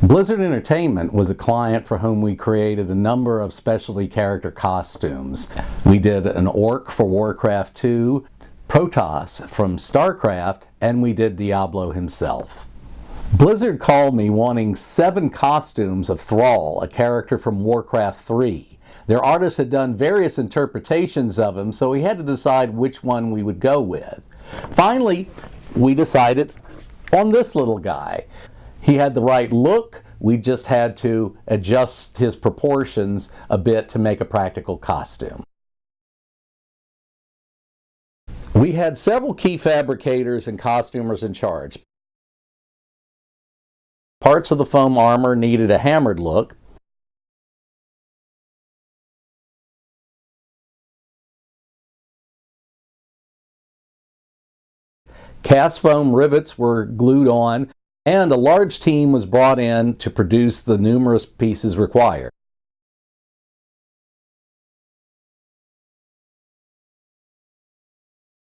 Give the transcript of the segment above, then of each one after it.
Blizzard Entertainment was a client for whom we created a number of specialty character costumes. We did an orc for Warcraft II, Protoss from StarCraft, and we did Diablo himself. Blizzard called me wanting 7 costumes of Thrall, a character from Warcraft III. Their artists had done various interpretations of him, so we had to decide which one we would go with. Finally, we decided on this little guy. He had the right look, we just had to adjust his proportions a bit to make a practical costume. We had several key fabricators and costumers in charge. Parts of the foam armor needed a hammered look. Cast foam rivets were glued on, and a large team was brought in to produce the numerous pieces required.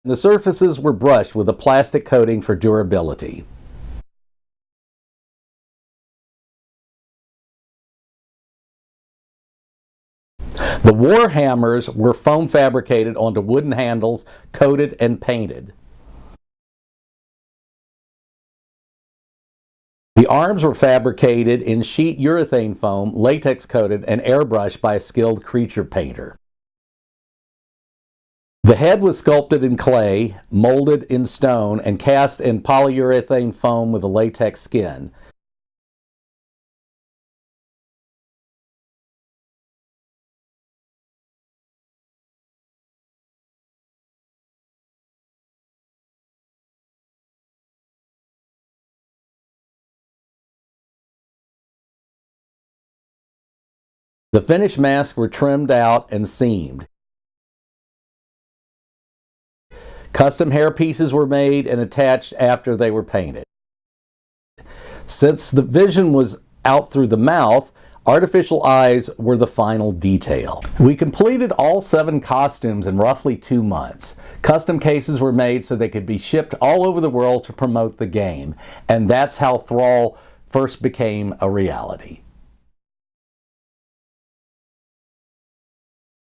The surfaces were brushed with a plastic coating for durability. The war hammers were foam fabricated onto wooden handles, coated and painted. The arms were fabricated in sheet urethane foam, latex coated, and airbrushed by a skilled creature painter. The head was sculpted in clay, molded in stone, and cast in polyurethane foam with a latex skin. The finished masks were trimmed out and seamed. Custom hair pieces were made and attached after they were painted. Since the vision was out through the mouth, artificial eyes were the final detail. We completed all 7 costumes in roughly 2 months. Custom cases were made so they could be shipped all over the world to promote the game, and that's how Thrall first became a reality.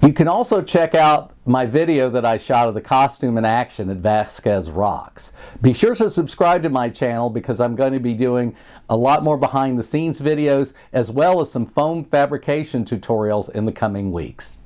You can also check out my video that I shot of the costume in action at Vasquez Rocks. Be sure to subscribe to my channel because I'm going to be doing a lot more behind the scenes videos as well as some foam fabrication tutorials in the coming weeks.